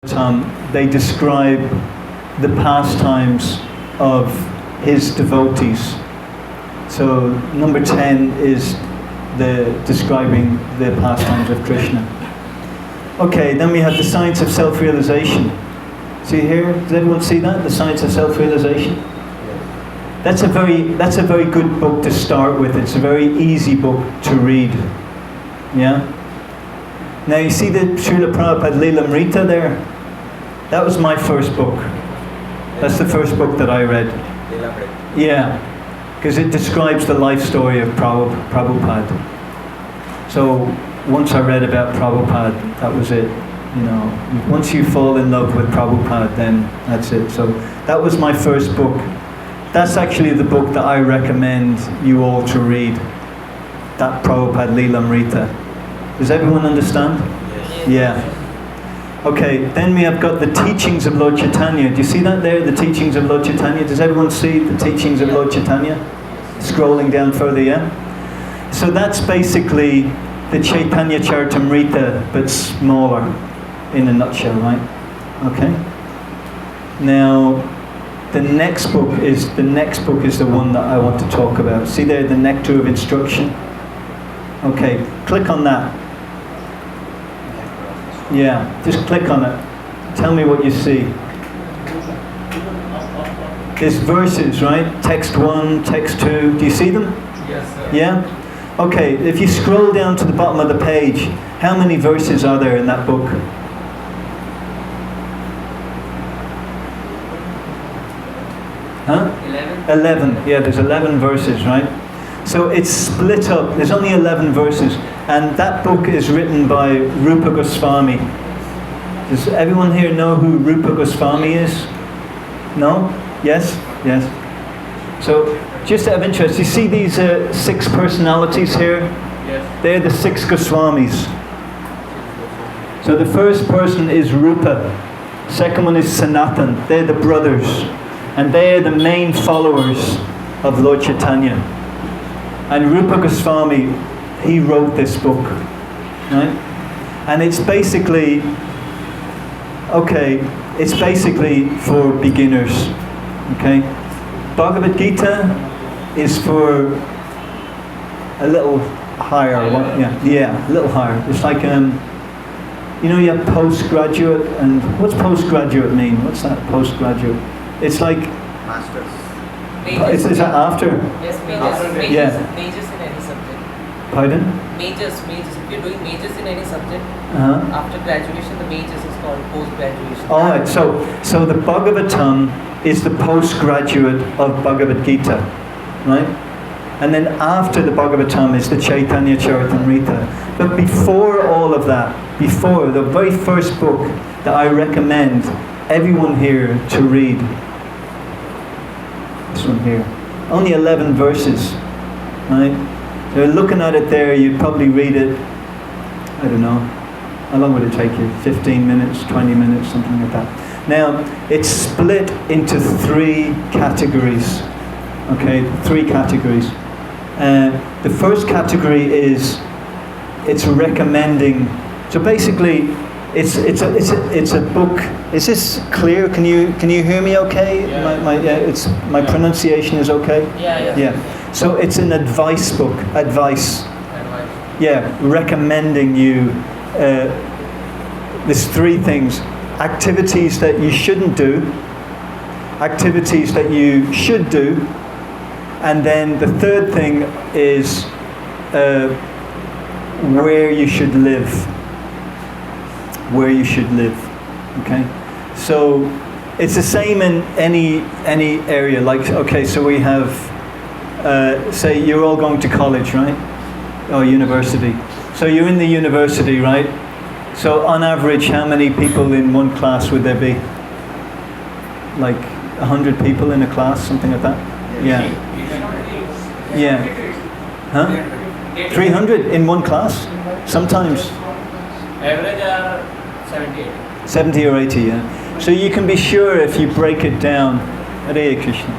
They describe the pastimes of his devotees. So number 10 is describing the pastimes of Krishna. Okay, then we have the science of self-realization. See here? Does everyone see that? The science of self-realization? That's a very good book to start with. It's a very easy book to read. Yeah? Now you see the Srila Prabhupada Lilamrita there? That was my first book. That's the first book that I read. Yeah, because it describes the life story of Prabhupada. So once I read about Prabhupada, that was it. You know, once you fall in love with Prabhupada, then that's it. So that was my first book. That's actually the book that I recommend you all to read. That Prabhupada Lilamrita. Does everyone understand? Yes. Yeah. Okay, then we have got the teachings of Lord Chaitanya. Do you see that there? The teachings of Lord Chaitanya. Does everyone see the teachings of Lord Chaitanya? Scrolling down further, yeah? So that's basically the Chaitanya Charitamrita, but smaller, in a nutshell, right? Okay. Now, the next book is the one that I want to talk about. See there, the Nectar of Instruction? Okay, click on that. Yeah, just click on it. Tell me what you see. There's verses, right? Text 1, text 2. Do you see them? Yes, sir. Yeah? Okay, if you scroll down to the bottom of the page, how many verses are there in that book? Huh? 11. Yeah, there's 11 verses, right? So it's split up. There's only 11 verses. And that book is written by Rupa Goswami. Does everyone here know who Rupa Goswami is? No? Yes? Yes. So, just out of interest, you see these 6 personalities here? Yes. They're the 6 Goswamis. So the first person is Rupa. Second one is Sanatan. They're the brothers. And they're the main followers of Lord Chaitanya. And Rupa Goswami, he wrote this book, right? And it's basically, for beginners, okay? Bhagavad Gita is for a little higher, a little higher. It's like, you know, you have postgraduate, and what's postgraduate mean? What's that, postgraduate? It's like... Masters. Is that after? Yes, majors. Yeah. Majors in any subject. Pardon? Majors. If you're doing majors in any subject, Uh-huh. after graduation, the majors is called post-graduation. Alright, so the Bhagavatam is the postgraduate of Bhagavad Gita, right? And then after the Bhagavatam is the Chaitanya Charitamrita. But before all of that, before the very first book that I recommend everyone here to read, this one here, only 11 verses, right? So looking at it there, you'd probably read it, I don't know, how long would it take you? 15 minutes, 20 minutes, something like that. Now, it's split into 3 categories, okay, 3 categories. The first category is, it's recommending, so basically, it's a book. Is this clear? Can you hear me okay? Yeah. My pronunciation is okay? Yeah. So it's an advice book. Advice. Yeah, recommending you. There's 3 things: activities that you shouldn't do, activities that you should do, and then the third thing is where you should live. Where you should live. Okay? So it's the same in any area. Like, okay, so we have, say you're all going to college, right? Or university. So you're in the university, right? So on average, how many people in one class would there be? Like 100 people in a class, something like that? Yeah. Yeah. Huh? 300 in one class? Sometimes. Average are 70 or 80, yeah. So you can be sure if you break it down. Hare Krishna.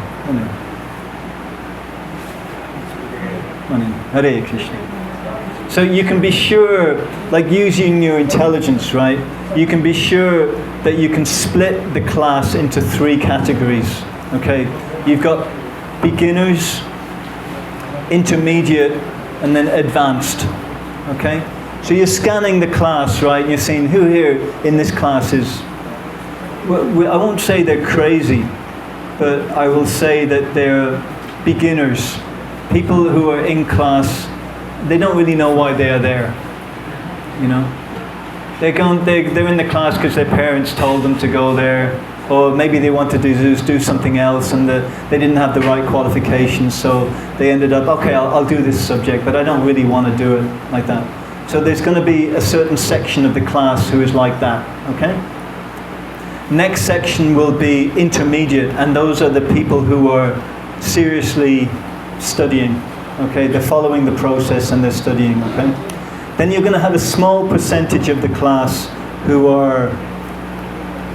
Hare Krishna. So you can be sure, like using your intelligence, right? You can be sure that you can split the class into 3 categories. Okay, you've got beginners, intermediate, and then advanced. Okay, so you're scanning the class, right? And you're seeing who here in this class is. Well, I won't say they're crazy, but I will say that they're beginners, people who are in class. They don't really know why they are there. You know, they're in the class because their parents told them to go there, or maybe they wanted to do something else and they didn't have the right qualifications, so they ended up, okay, I'll do this subject, but I don't really want to do it like that. So there's going to be a certain section of the class who is like that, okay? Next section will be intermediate, and those are the people who are seriously studying, okay? They're following the process and they're studying, okay? Then you're going to have a small percentage of the class who are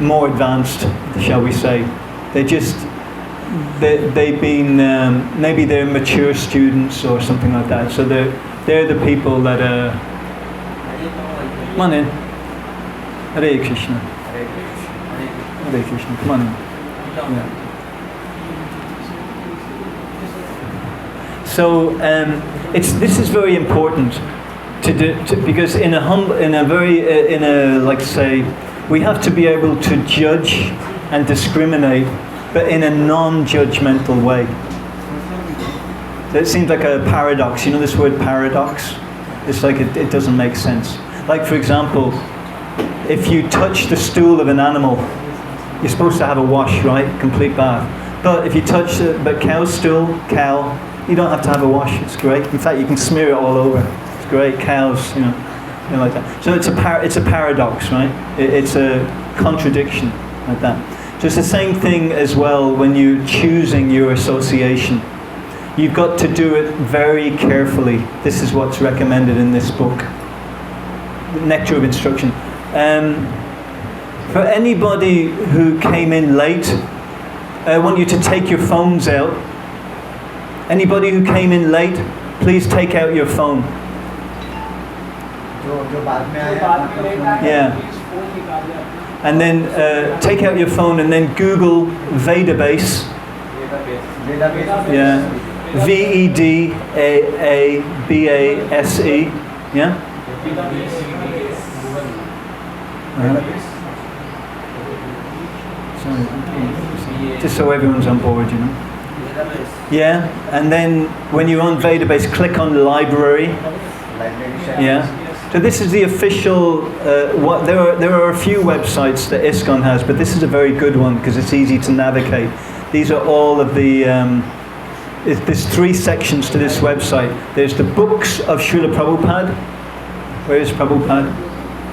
more advanced, shall we say. They've been, maybe they're mature students or something like that. So they're the people that are... Come on in. Hare Krishna. Hare Krishna. Come on in. Yeah. So this is very important because we have to be able to judge and discriminate, but in a non-judgmental way. So it seems like a paradox. You know this word paradox? It's like it doesn't make sense. Like, for example, if you touch the stool of an animal, you're supposed to have a wash, right? Complete bath. But if you touch but cow's stool, you don't have to have a wash. It's great. In fact, you can smear it all over. It's great. Cows, you know, like that. So it's a paradox, right? It's a contradiction, like that. So it's the same thing as well when you're choosing your association. You've got to do it very carefully. This is what's recommended in this book, Nectar of Instruction. For anybody who came in late, I want you to take your phones out. Anybody who came in late, please take out your phone. Yeah. And then take out your phone and then Google Vedabase. Yeah. Vedaabase. Yeah. Just so everyone's on board, you know. Yeah, and then when you're on Vedabase, click on library. Yeah. So this is the official. There are a few websites that ISKCON has, but this is a very good one because it's easy to navigate. These are all of the. There's 3 sections to this website. There's the books of Srila Prabhupada. Where is Prabhupada?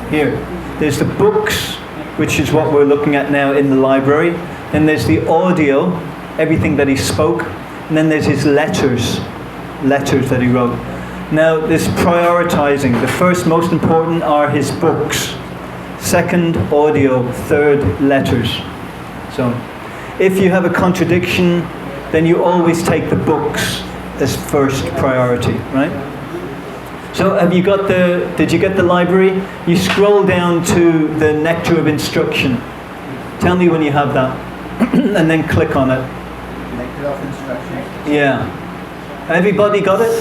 Here. There's the books, which is what we're looking at now in the library. Then there's the audio, everything that he spoke. And then there's his letters that he wrote. Now there's prioritizing. The first most important are his books. Second, audio. Third, letters. So if you have a contradiction, then you always take the books as first priority, right? So did you get the library? You scroll down to the Nectar of Instruction. Tell me when you have that. And then click on it. Nectar of Instruction. Yeah. Everybody got it?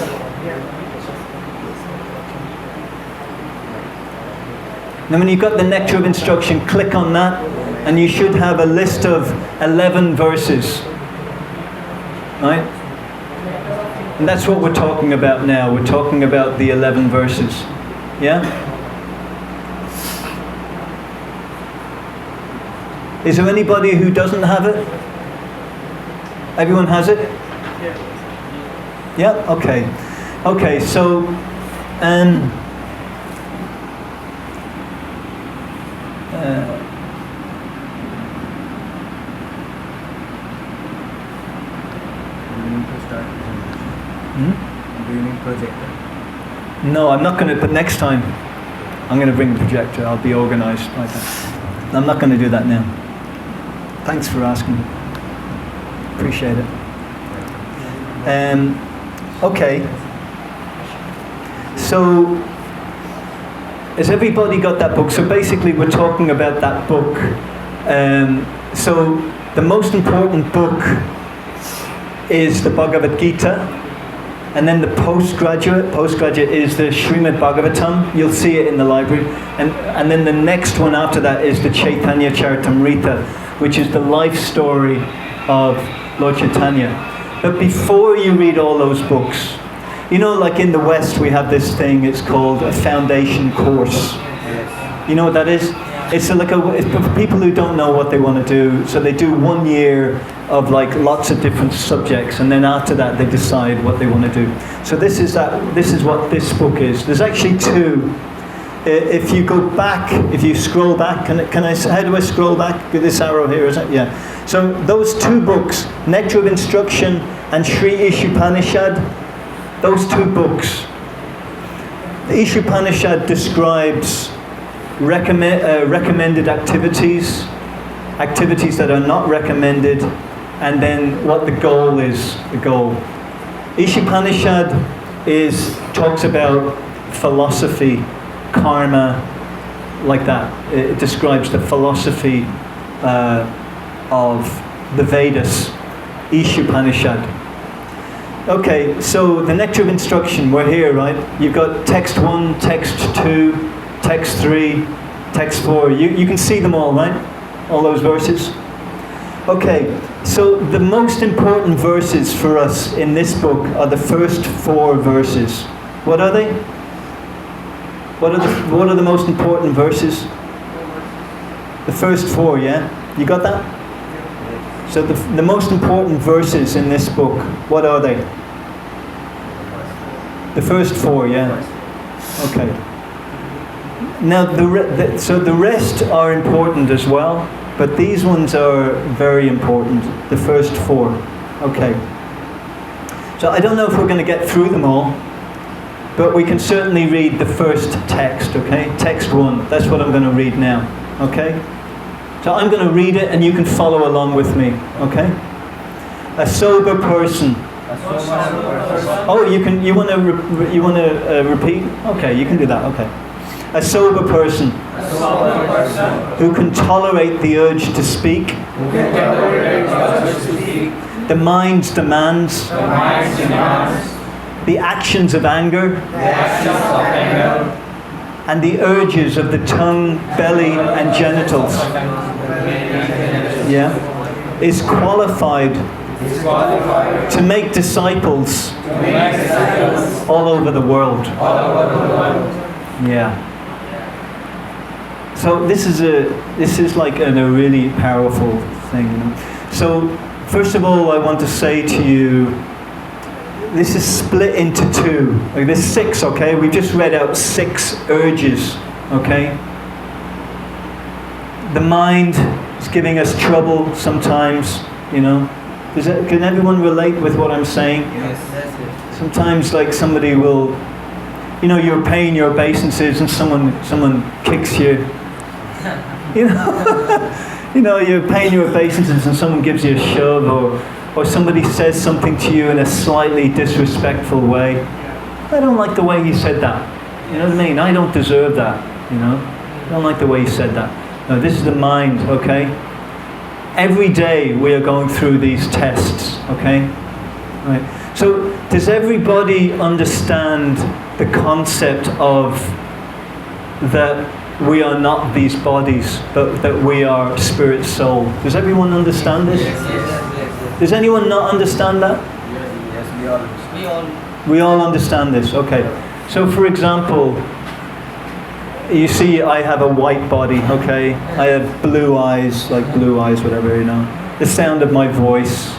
Now when you've got the Nectar of Instruction, click on that and you should have a list of 11 verses. Right? And that's what we're talking about now. We're talking about the 11 verses. Yeah? Is there anybody who doesn't have it? Everyone has it? Yeah? Okay. Okay, so Do you need projector? no, I'm not going to, but next time I'm going to bring the projector. I'll be organized like that. I'm not going to do that now. Thanks for asking. Appreciate it. Okay. So, has everybody got that book? So basically we're talking about that book So the most important book is the Bhagavad Gita, and then the postgraduate is the Srimad Bhagavatam. You'll see it in the library, and then the next one after that is the Chaitanya Charitamrita, which is the life story of Lord Chaitanya. But before you read all those books, you know, like in the West we have this thing, it's called a foundation course. You know what that is? It's for people who don't know what they want to do, so they do 1 year of like lots of different subjects, and then after that they decide what they want to do. So this is what this book is. There's actually two. If you go back, if you scroll back, how do I scroll back? With this arrow here, is it? Yeah. So those two books, Nectar of Instruction and Sri Ishopanishad, those two books. The Ishopanishad describes recommended activities that are not recommended, and then what the goal is, the goal. Ishopanishad talks about philosophy, karma, like that. It describes the philosophy of the Vedas, Ishopanishad. Okay, so the Nectar of Instruction, we're here, right? You've got text 1, text 2, text 3, text 4. You can see them all, right? All those verses. Okay, so the most important verses for us in this book are the first 4 verses. What are they? What are the most important verses? The first 4, yeah? You got that? So the most important verses in this book, what are they? The first 4, yeah? Okay. Now, so the rest are important as well, but these ones are very important, the first 4. Okay. So I don't know if we're going to get through them all, but we can certainly read the first text, okay? Text 1, that's what I'm going to read now, okay? So I'm going to read it and you can follow along with me, okay? A sober person. Oh, you want to repeat? Okay, you can do that, okay. A sober person who can tolerate the urge to speak. The mind's demands. The actions of anger. And the urges of the tongue, belly, and genitals. Yeah, is qualified to make disciples all over the world. Yeah. So this is like a really powerful thing. So first of all, I want to say to you, this is split into 2. Like there's 6, okay? We just read out 6 urges, okay? The mind is giving us trouble sometimes, you know. Can everyone relate with what I'm saying? Yes. Sometimes like somebody will, you know, you're paying your obeisances and someone kicks you. You know, you know, you're paying your obeisances and someone gives you a shove, or somebody says something to you in a slightly disrespectful way. I don't like the way you said that. You know what I mean? I don't deserve that, you know. I don't like the way you said that. No, this is the mind, okay? Every day we are going through these tests, okay? Right. So does everybody understand the concept of that we are not these bodies, but that we are spirit soul? Does everyone understand this? Yes. Does anyone not understand that? Yes, We all understand this, okay. So for example, you see I have a white body, okay? I have blue eyes, whatever, you know. The sound of my voice,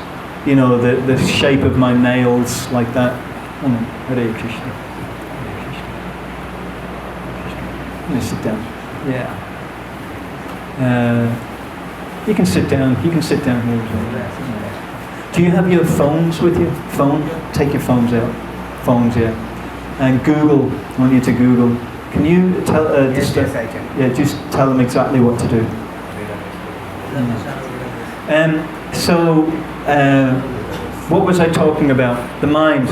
you know, the shape of my nails, like that. Oh no, Hare Krishna. Let me sit down. Yeah. You can sit down. You can sit down here as well. Do you have your phones with you? Phone? Take your phones out. Phones, yeah. And Google. I want you to Google. Can you tell? yes, I can. Yeah, just tell them exactly what to do. What was I talking about? The mind.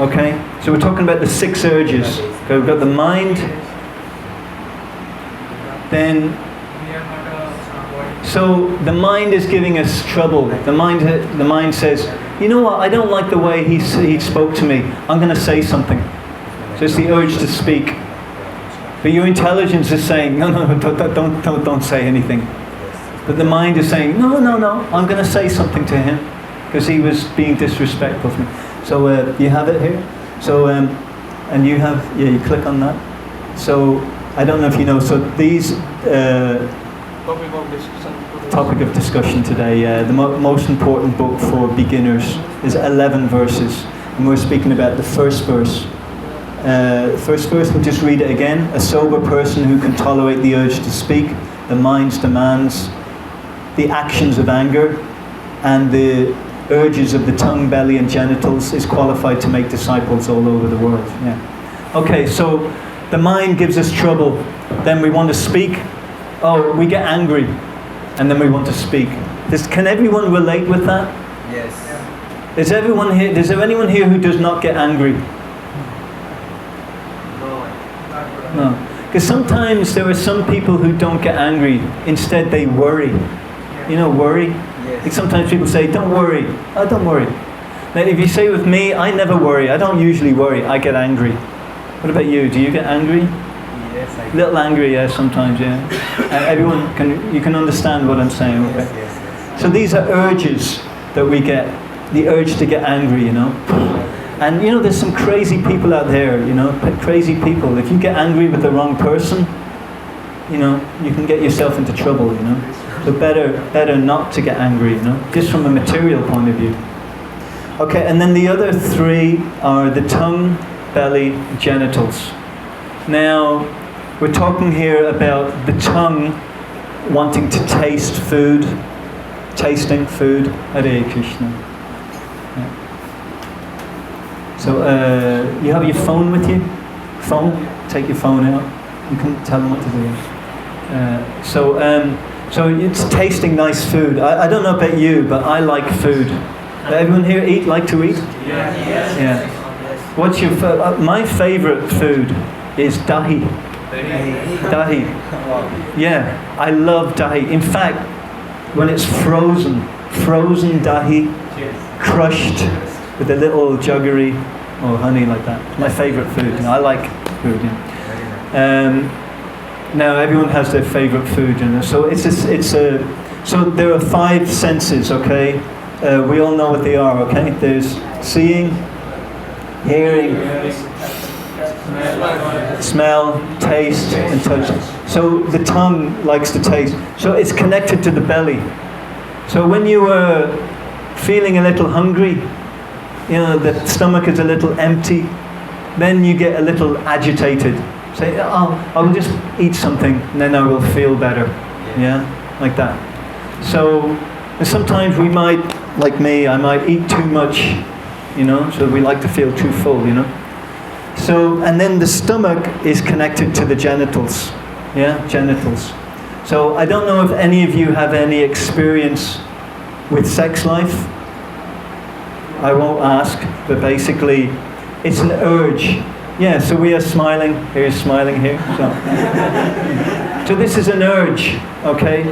Okay. So we're talking about the 6 urges. Okay, we've got the mind. Then, So the mind is giving us trouble. The mind says, you know what, I don't like the way he spoke to me. I'm going to say something. So it's the urge to speak. But your intelligence is saying, no, don't say anything. But the mind is saying, no, I'm going to say something to him because he was being disrespectful to me. So you have it here. So and you have, you click on that. So I don't know if you know. So these topic of discussion today. The most important book for beginners is 11 verses, and we're speaking about the first verse. First verse, we'll just read it again. A sober person who can tolerate the urge to speak, the mind's demands, the actions of anger, and the urges of the tongue, belly, and genitals is qualified to make disciples all over the world. Yeah. Okay, so the mind gives us trouble. Then we want to speak. Oh, we get angry, and then we want to speak. Can everyone relate with that? Yes. Is there anyone here who does not get angry? No. Because sometimes there are some people who don't get angry. Instead, they worry. You know, worry? Yes. Like sometimes people say, don't worry. Oh, don't worry. Now, if you say with me, I never worry. I don't usually worry. I get angry. What about you? Do you get angry? Yes, I A little angry, yeah, sometimes, yeah. Everyone you can understand what I'm saying, okay? Yes. So these are urges that we get. The urge to get angry, you know. And you know, there's some crazy people out there, you know, crazy people. If you get angry with the wrong person, you know, you can get yourself into trouble, you know. So better not to get angry, you know, just from a material point of view. Okay, and then the other three are the tongue, belly, genitals. Now, we're talking here about the tongue wanting to taste food, tasting food. Hare Krishna. Yeah. So you have your phone with you? Phone? Take your phone out. You can tell them what to do. So it's tasting nice food. I don't know about you, but I like food. Everyone here like to eat? Yes. Yeah. What's your my favorite food is dahi. Dahi. Yeah, I love dahi. In fact, when it's frozen dahi, crushed with a little jaggery or honey like that. It's my favorite food. You know, I like food. Yeah. Now everyone has their favorite food, you know. So so there are 5 senses. Okay, we all know what they are. Okay, there's seeing, hearing, smell, taste, and touch. So the tongue likes to taste. So it's connected to the belly. So when you are feeling a little hungry, you know, the stomach is a little empty, then you get a little agitated. Say, oh, I will just eat something, and then I will feel better. Yeah, like that. So sometimes we might, like me, I might eat too much, you know, so we like to feel too full, you know. So, and then the stomach is connected to the genitals. Yeah, genitals. So I don't know if any of you have any experience with sex life. I won't ask, but basically it's an urge. Yeah, so we are smiling. Here's smiling here. So this is an urge, okay?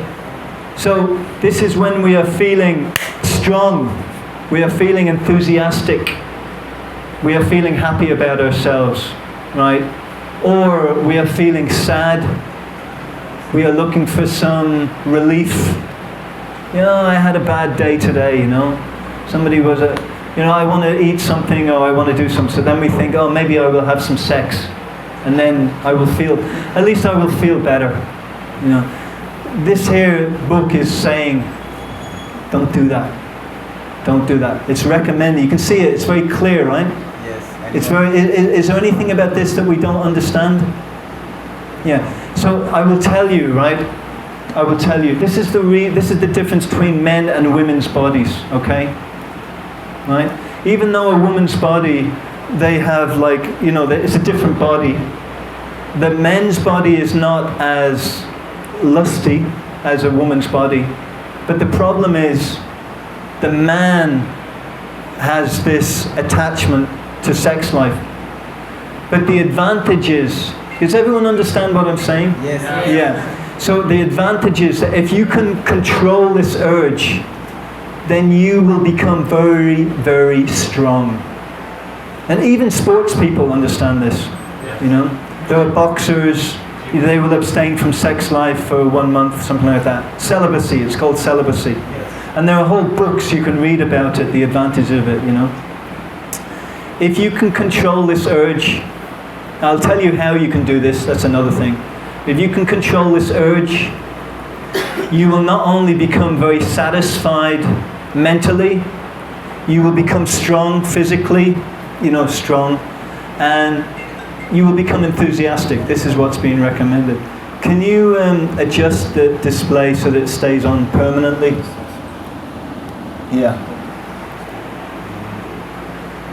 So this is when we are feeling strong. We are feeling enthusiastic. We are feeling happy about ourselves, right? Or we are feeling sad. We are looking for some relief. You know, I had a bad day today, you know. Somebody was you know, I want to eat something or I want to do something. So then we think, oh, maybe I will have some sex. And then I will feel, at least I will feel better. You know, this here book is saying, don't do that. Don't do that. It's recommended. You can see it. It's very clear, right? Yes. It's very. Is there anything about this that we don't understand? Yeah. So I will tell you, right? I will tell you. This is the difference between men and women's bodies. Okay. Right. Even though a woman's body, they have like, you know, it's a different body. The men's body is not as lusty as a woman's body, but the problem is, the man has this attachment to sex life. But the advantage is, does everyone understand what I'm saying? Yes. Yeah. So the advantage is that if you can control this urge, then you will become very, very strong. And even sports people understand this, you know. There are boxers, they will abstain from sex life for 1 month, something like that. Celibacy, it's called celibacy. And there are whole books you can read about it, the advantage of it, you know. If you can control this urge, I'll tell you how you can do this, that's another thing. If you can control this urge, you will not only become very satisfied mentally, you will become strong physically, you know, strong, and you will become enthusiastic. This is what's being recommended. Can you adjust the display so that it stays on permanently? Yeah.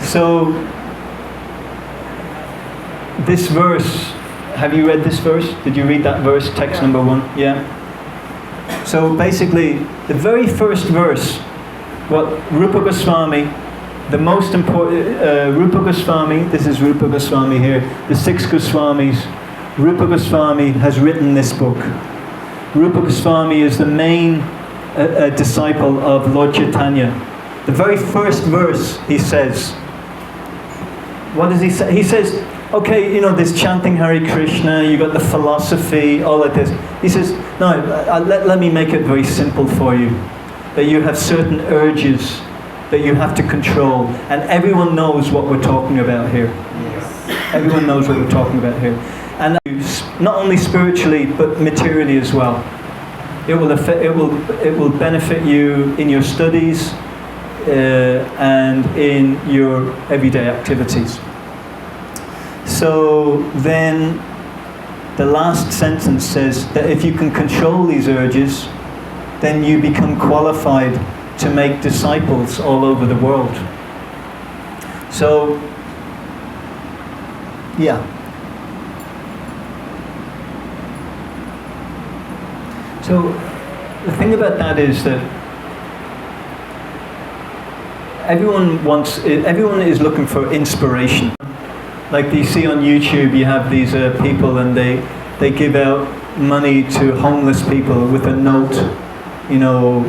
So, this verse, have you read this verse? Did you read that verse, text number 1? Yeah. So basically, the very first verse, what Rupa Goswami, the most important, Rupa Goswami, this is Rupa Goswami here, the 6 Goswamis, Rupa Goswami has written this book. Rupa Goswami is the main disciple of Lord Chaitanya. The very first verse, he says, what does he say? He says, okay, you know, this chanting Hare Krishna, you got the philosophy, all of this. He says, no, let me make it very simple for you. That you have certain urges that you have to control. And everyone knows what we're talking about here. Yes. Everyone knows what we're talking about here. And not only spiritually, but materially as well. It will benefit you in your studies and in your everyday activities. So then the last sentence says that if you can control these urges, then you become qualified to make disciples all over the world. So, yeah. So the thing about that is that everyone is looking for inspiration. Like you see on YouTube, you have these people and they give out money to homeless people with a note, you know,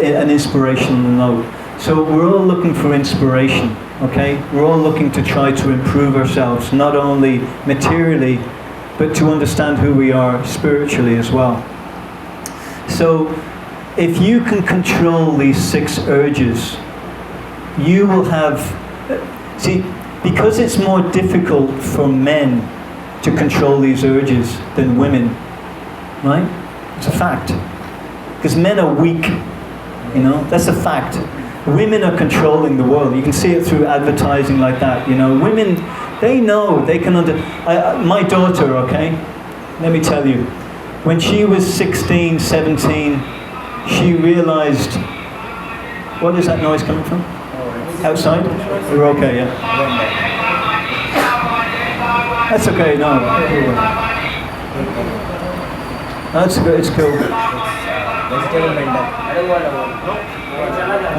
an inspirational note. So we're all looking for inspiration, okay? We're all looking to try to improve ourselves, not only materially, but to understand who we are spiritually as well. So if you can control these 6 urges, you will have, see, because it's more difficult for men to control these urges than women, right? It's a fact. Because men are weak, you know, that's a fact. Women are controlling the world. You can see it through advertising like that, you know. Women, they know, they can my daughter, okay, let me tell you, when she was 16, 17, she realized, what is that noise coming from? Outside? We're okay, yeah. That's okay, no. That's good, it's cool.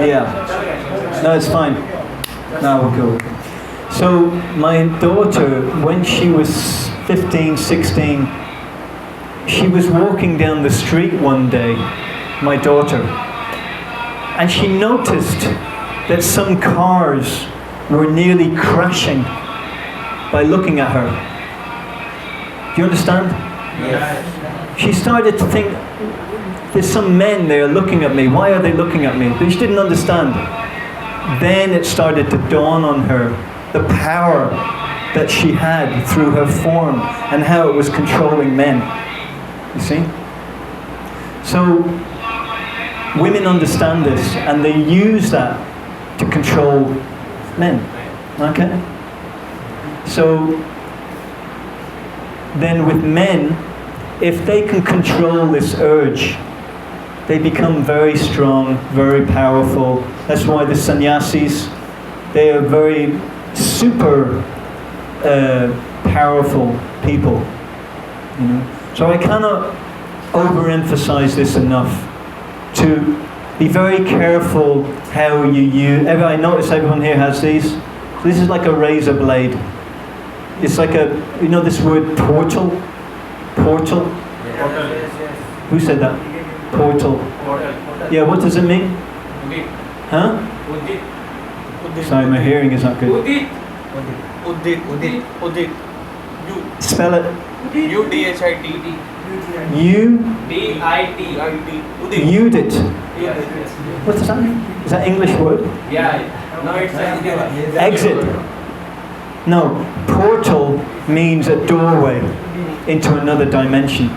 Yeah. No, it's fine. No, we're cool. So, my daughter, when she was 15, 16, she was walking down the street one day, my daughter, and she noticed that some cars were nearly crashing by looking at her. Do you understand? Yes. She started to think, there's some men there looking at me, why are they looking at me? But she didn't understand. Then it started to dawn on her the power that she had through her form and how it was controlling men. You see? So women understand this and they use that to control men. Okay? So then with men, if they can control this urge, they become very strong, very powerful. That's why the sannyasis, they are very super powerful people. You know? So I cannot overemphasize this enough, to be very careful how you use. I notice everyone here has these. So this is like a razor blade. It's like a, you know this word portal? Portal? Portal. Who said that? Portal. Portal. Yeah, what does it mean? Udit. Huh? Udit. Udit. Sorry, my hearing is not good. Udit. Udit. Udit. Udit. Spell it. UDHIT. You. DIT. Udit. Udit. Yes. What does that mean? Is that English word? Yeah. No, it's Exit. No. Portal means a doorway into another dimension.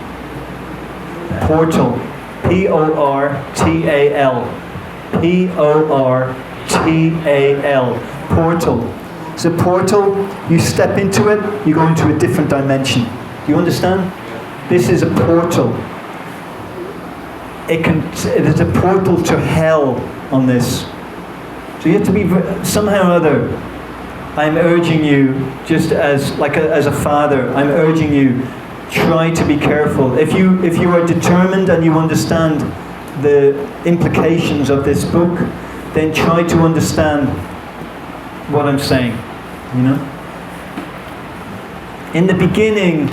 Portal. P-O-R-T-A-L. P-O-R-T-A-L. Portal. It's a portal. You step into it, you go into a different dimension. Do you understand? This is a portal. It is a portal to hell on this. So you have to be somehow or other. I'm urging you, just as a father, I'm urging you, try to be careful. If you are determined and you understand the implications of this book, then try to understand what I'm saying. You know? In the beginning,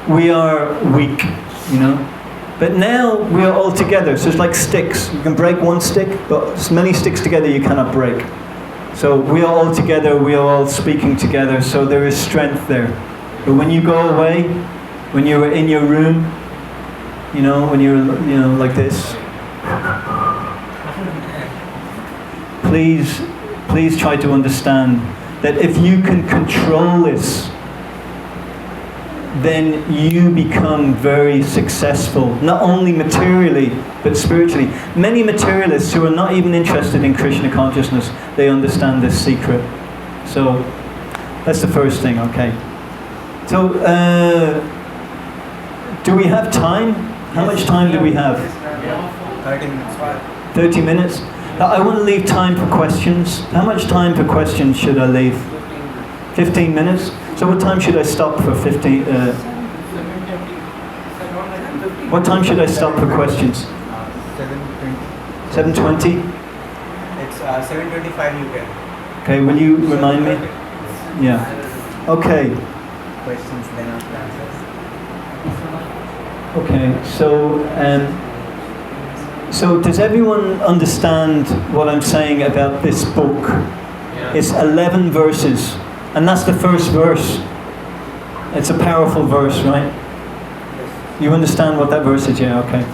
we are weak, you know? But now we are all together. So it's like sticks. You can break one stick, but as many sticks together you cannot break. So we are all together, we are all speaking together, so there is strength there. But when you go away, when you're in your room, you know, when you're, you know, like this, please try to understand that if you can control this, then you become very successful, not only materially, but spiritually. Many materialists who are not even interested in Krishna consciousness, they understand this secret. So, that's the first thing, okay. So, do we have time? How much time do we have? 30 minutes. 30 minutes? I want to leave time for questions. How much time for questions should I leave? 15 minutes? So what time should I stop for 15? What time should I stop for questions? 7:20. 7:20? It's 7:25 you can. Okay, will you remind me? Yeah. Okay. Questions then after answers. Okay, so does everyone understand what I'm saying about this book? It's 11 verses, and that's the first verse. It's a powerful verse, right? You understand what that verse is? Yeah, okay.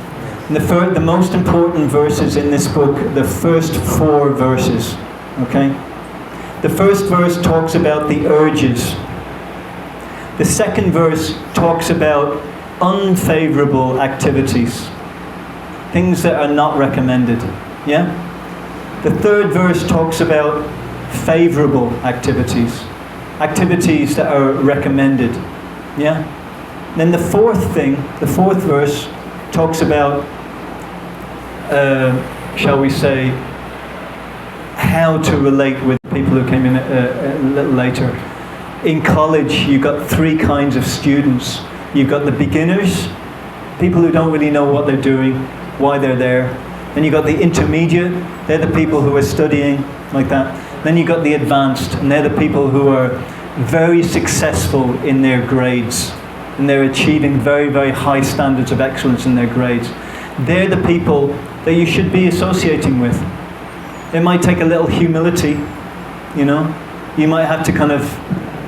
And the most important verses in this book, the first 4 verses, okay? The first verse talks about the urges. The second verse talks about unfavorable activities. Things that are not recommended. Yeah? The third verse talks about favorable activities. Activities that are recommended. Yeah? Then the fourth verse talks about, shall we say, how to relate with people who came in a little later. In college, you've got 3 kinds of students. You've got the beginners, people who don't really know what they're doing, why they're there. Then you've got the intermediate, they're the people who are studying, like that. Then you've got the advanced, and they're the people who are very successful in their grades. And they're achieving very, very high standards of excellence in their grades. They're the people that you should be associating with. It might take a little humility, you know. You might have to kind of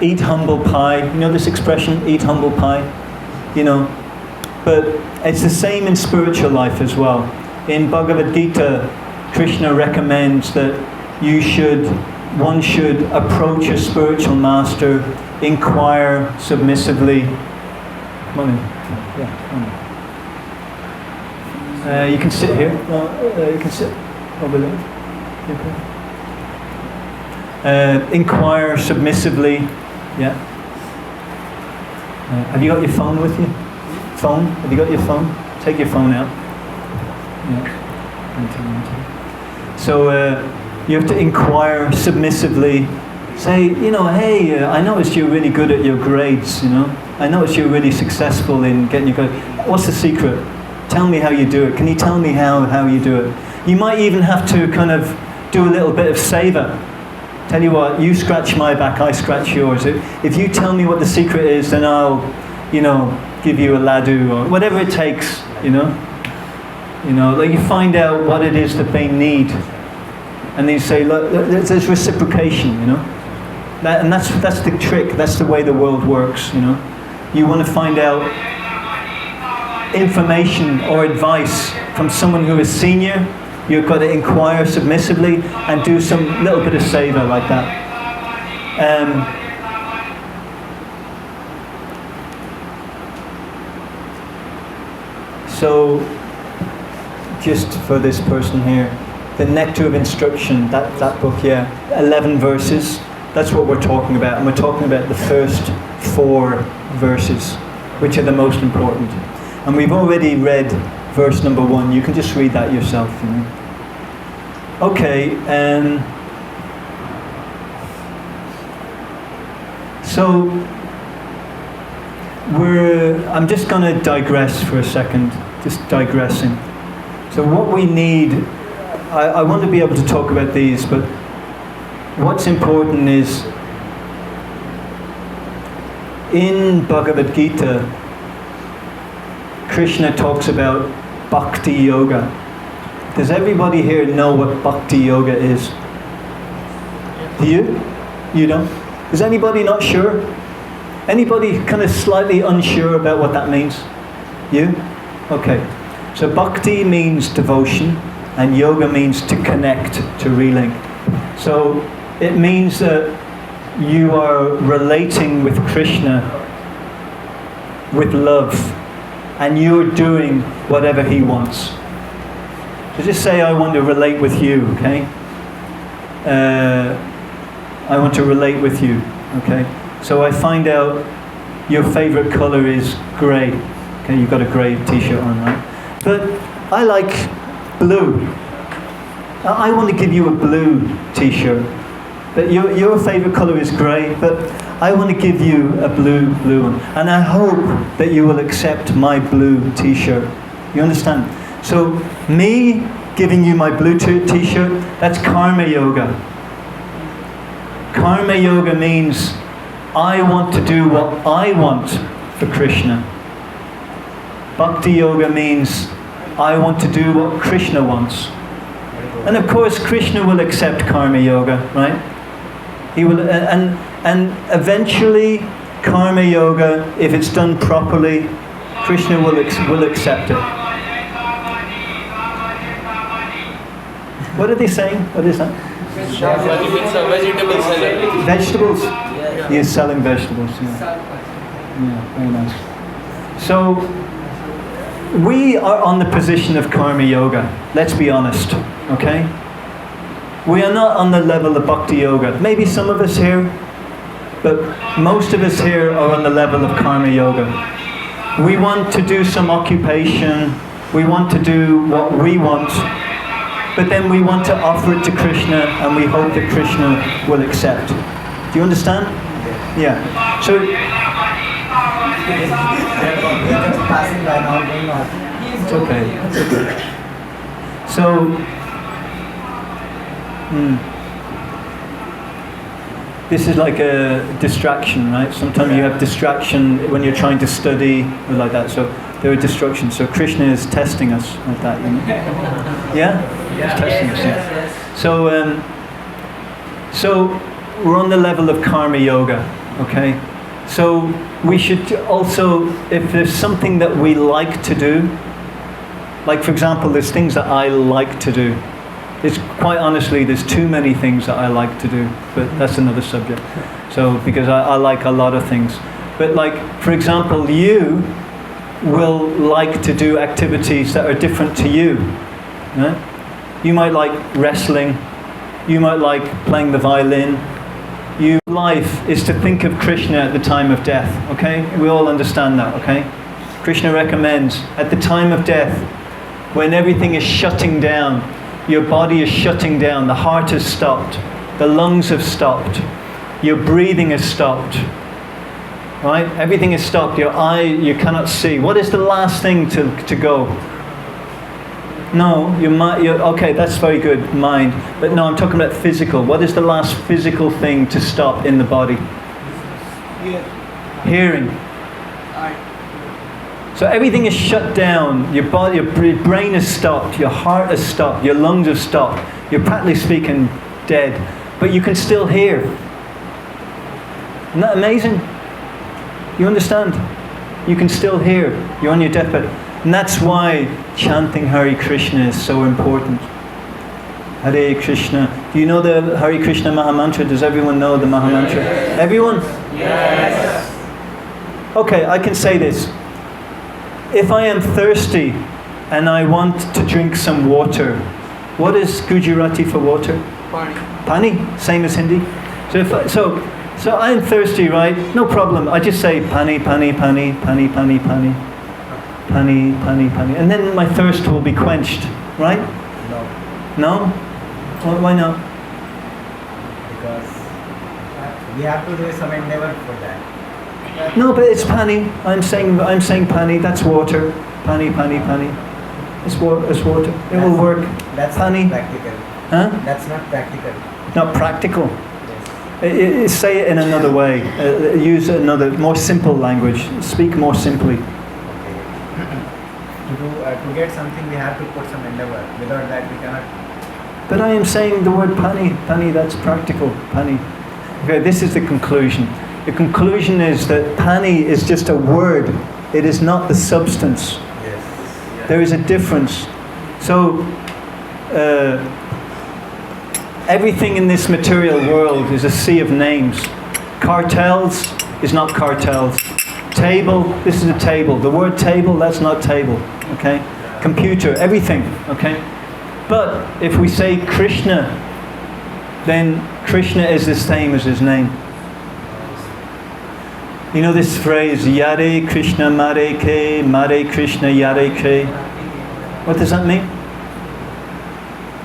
eat humble pie. You know this expression, eat humble pie? You know. But it's the same in spiritual life as well. In Bhagavad Gita, Krishna recommends that one should approach a spiritual master, inquire submissively. Come on in. Yeah, come on. You can sit here. You can sit over there. Inquire submissively. Yeah. Have you got your phone with you? Phone? Have you got your phone? Take your phone out. Yeah. So you have to inquire submissively. Say, you know, hey, I noticed you're really good at your grades, you know. I noticed you're really successful in getting your grades. What's the secret? Tell me how you do it. Can you tell me how you do it? You might even have to kind of do a little bit of seva. Tell you what, you scratch my back, I scratch yours. If you tell me what the secret is, then I'll, you know, give you a laddu or whatever it takes, you know. You know, like you find out what it is that they need, and then you say, look, there's reciprocation, you know. And that's the trick. That's the way the world works, you know. You want to find out information or advice from someone who is senior. You've got to inquire submissively and do some little bit of seva like that. So, just for this person here, the Nectar of Instruction, that book, yeah, 11 verses, that's what we're talking about. And we're talking about the first 4 verses, which are the most important. And we've already read verse number 1. You can just read that yourself, you know. Okay, so I'm just going to digress for a second, just digressing. So what we need, I want to be able to talk about these, but what's important is, in Bhagavad Gita, Krishna talks about Bhakti Yoga. Does everybody here know what Bhakti Yoga is? Do you? You don't? Is anybody not sure? Anybody kind of slightly unsure about what that means? You? Okay. So Bhakti means devotion, and Yoga means to connect, to relink. So it means that you are relating with Krishna with love, and you're doing whatever he wants. So just say, I want to relate with you, okay? I want to relate with you, okay? So I find out your favorite color is grey. Okay, you've got a grey t-shirt on, right? But I like blue. I want to give you a blue t-shirt. But your favorite color is grey, but I want to give you a blue one. And I hope that you will accept my blue t-shirt. You understand? So me giving you my blue t-shirt, that's karma yoga. Karma yoga means I want to do what I want for Krishna. Bhakti yoga means I want to do what Krishna wants. And of course Krishna will accept karma yoga, right? He will, and eventually karma yoga, if it's done properly, Krishna will accept it. What are they saying? What is that? It's a vegetable seller. Vegetables? Yeah. He is selling vegetables. Yeah, very nice. So we are on the position of karma yoga. Let's be honest, okay? We are not on the level of bhakti yoga. Maybe some of us here, but most of us here are on the level of karma yoga. We want to do some occupation. We want to do what we want. But then we want to offer it to Krishna, and we hope that Krishna will accept. Do you understand? Yeah. So, Passing by now, going on. it's okay. It's okay. So, this is like a distraction, right? Sometimes you have distraction when you're trying to study or like that. So there are distractions. So Krishna is testing us like that, you know? Yeah? He's testing us. Yeah. So we're on the level of karma yoga, okay? So we should also, if there's something that we like to do, like for example, there's things that I like to do. It's quite honestly, there's too many things that I like to do, but that's another subject. So, because I like a lot of things. But like, for example, you will like to do activities that are different to you. Right? You might like wrestling. You might like playing the violin. Life is to think of Krishna at the time of death, okay? We all understand that, okay? Krishna recommends, at the time of death, when everything is shutting down, your body is shutting down, the heart has stopped, the lungs have stopped, your breathing has stopped, right? Everything is stopped, your eye, you cannot see. What is the last thing to go? No, your mind, okay, that's very good, mind. But no, I'm talking about physical. What is the last physical thing to stop in the body? Hearing. So everything is shut down. Your body, your brain is stopped. Your heart is stopped. Your lungs are stopped. You're practically speaking dead, but you can still hear. Isn't that amazing? You understand? You can still hear. You're on your deathbed. And that's why chanting Hare Krishna is so important. Hare Krishna. Do you know the Hare Krishna Mahamantra? Does everyone know the Mahamantra? Yes. Everyone? Yes. Okay, I can say this. If I am thirsty and I want to drink some water, what is Gujarati for water? Pani. Pani, same as Hindi. So I'm thirsty, right? No problem. I just say pani, pani, pani, pani, pani, pani, pani, pani, pani, and then my thirst will be quenched, right? No. No? Why not? Because we have to do some endeavor for that. No, but it's pani. I'm saying pani. That's water. Pani, pani, pani. It's water. It will work. That's Pani. not practical. Huh? That's not practical. Not practical. Yes. Say it in another way. Use another, more simple language. Speak more simply. Okay. To get something, we have to put some endeavor. Without that, we cannot. But I am saying the word pani. Pani, that's practical. Pani. Okay, this is the conclusion. The conclusion is that pani is just a word. It is not the substance. Yes. There is a difference. So, everything in this material world is a sea of names. Cartels is not cartels. Table, this is a table. The word table, that's not table. Okay? Computer, everything. Okay? But if we say Krishna, then Krishna is the same as his name. You know this phrase, Yare Krishna Mare Ke, Mare Krishna Yare Ke? What does that mean?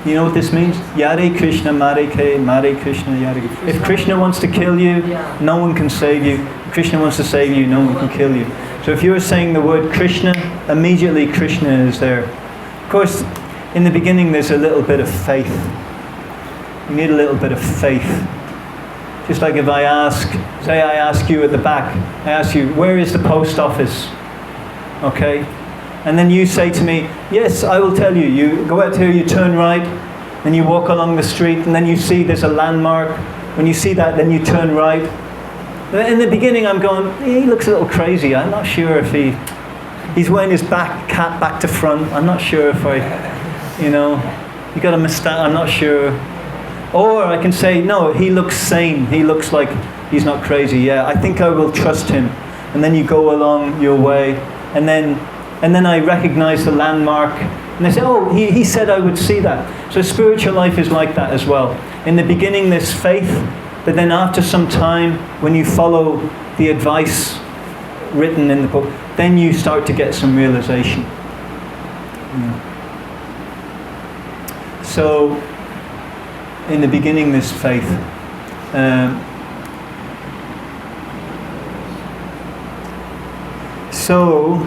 You know what this means? Yare Krishna Mare Ke, Mare Krishna Yare Ke. If Krishna wants to kill you, no one can save you. If Krishna wants to save you, no one can kill you. So if you're saying the word Krishna, immediately Krishna is there. Of course, in the beginning there's a little bit of faith. You need a little bit of faith. Just like if I ask you at the back, I ask you, where is the post office? Okay? And then you say to me, yes, I will tell you. You go out here, you turn right, and you walk along the street, and then you see there's a landmark. When you see that, then you turn right. In the beginning, I'm going, he looks a little crazy. I'm not sure if he's wearing his cap back to front. I'm not sure if he got a mustache. I'm not sure. Or I can say, no, he looks sane. He looks like he's not crazy. Yeah, I think I will trust him. And then you go along your way, and then I recognize the landmark, and I say, oh, he said I would see that. So spiritual life is like that as well. In the beginning, there's faith, but then after some time, when you follow the advice written in the book, then you start to get some realization. So, in the beginning, there's faith. So,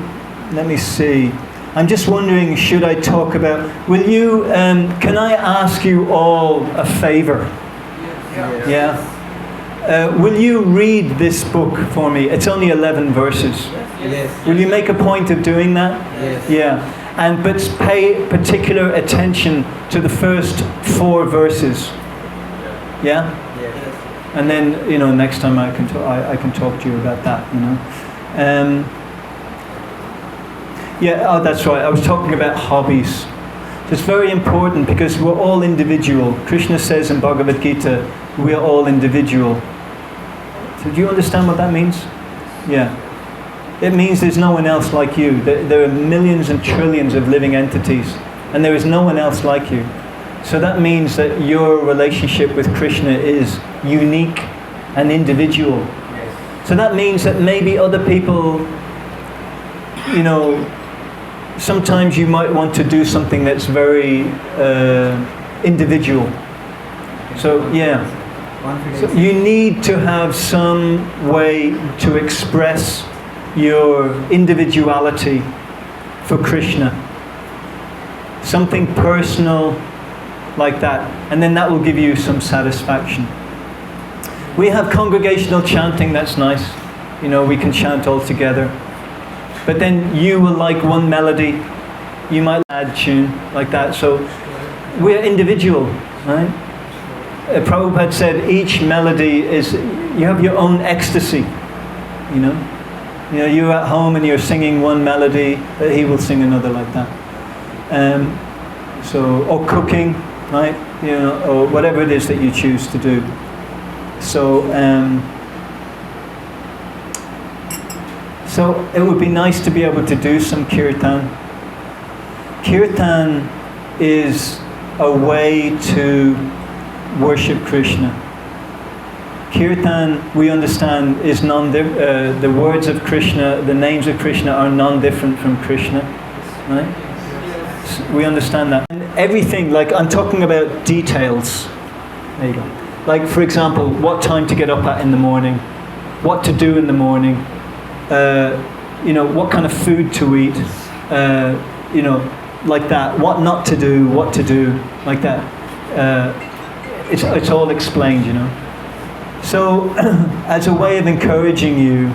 let me see. I'm just wondering, should I talk about... Will you... can I ask you all a favor? Yeah? Will you read this book for me? It's only 11 verses. Yes. Will you make a point of doing that? Yes. Yeah. But pay particular attention to the first 4 verses. Yeah? Yes. And then, next time I can talk to you about that, that's right. I was talking about hobbies. So it's very important because we're all individual. Krishna says in Bhagavad Gita, we are all individual. So do you understand what that means? Yeah. It means there's no one else like you. There are millions and trillions of living entities, and there is no one else like you. So that means that your relationship with Krishna is unique and individual. Yes. So that means that maybe other people, sometimes you might want to do something that's very individual. So, yeah. So you need to have some way to express your individuality for Krishna. Something personal like that. And then that will give you some satisfaction. We have congregational chanting, that's nice. We can chant all together. But then you will like one melody, you might add tune like that. So we're individual, right? Prabhupada said each melody is, you have your own ecstasy, you know. You know, you're at home and you're singing one melody, but he will sing another like that. Or cooking, right? You know, or whatever it is that you choose to do. So it would be nice to be able to do some kirtan. Kirtan is a way to worship Krishna. Kirtan, we understand, is the words of Krishna, the names of Krishna are non-different from Krishna, right? So we understand that. And everything, like I'm talking about details. There you go. Like for example, what time to get up at in the morning, what to do in the morning, you know, what kind of food to eat, you know, like that. What not to do, what to do, like that. It's all explained, you know. So, as a way of encouraging you,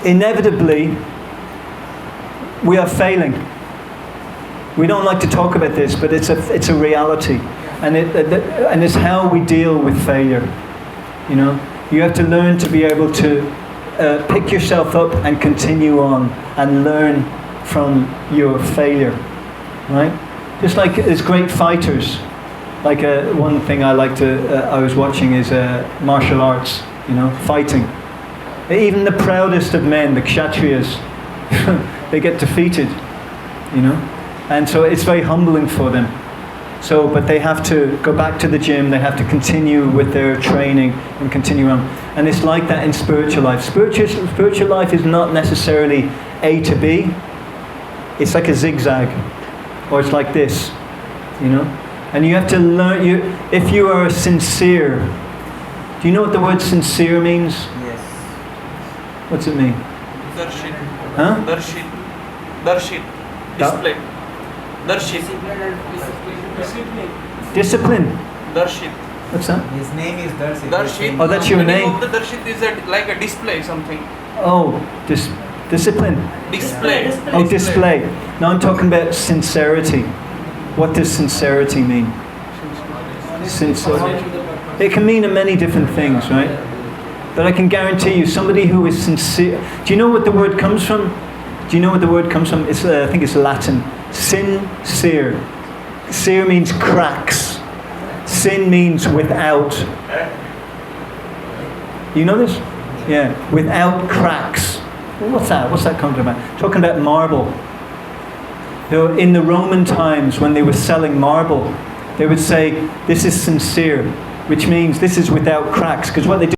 inevitably, we are failing. We don't like to talk about this, but it's a reality, and it's how we deal with failure. You know, you have to learn to be able to pick yourself up and continue on and learn from your failure, right? Just like as great fighters. Like one thing I was watching is martial arts, you know, fighting. Even the proudest of men, the kshatriyas, they get defeated, you know. And so it's very humbling for them. So, but they have to go back to the gym, they have to continue with their training and continue on. And it's like that in spiritual life. Spiritual life is not necessarily A to B. It's like a zigzag. Or it's like this, you know. And you have to learn, if you are sincere. Do you know what the word sincere means? Yes. What's it mean? Darshit. Huh? Darshit. Darshit. Display. Darshit. Discipline. Darshit. What's that? His name is Darshit. Darshit. Oh, that's your The name? of the Darshit is like a display, something. Oh, discipline. Display. Oh, display. Now I'm talking about sincerity. What does sincerity mean? Sincerity. It can mean many different things, right? But I can guarantee you, somebody who is sincere. Do you know what the word comes from? Do you know what the word comes from? It's I think it's Latin. Sincere. Cere means cracks. Sin means without. You know this? Yeah, without cracks. Well, what's that? What's that talking about? Talking about marble. In the Roman times, when they were selling marble, they would say, this is sincere, which means this is without cracks. Because what they do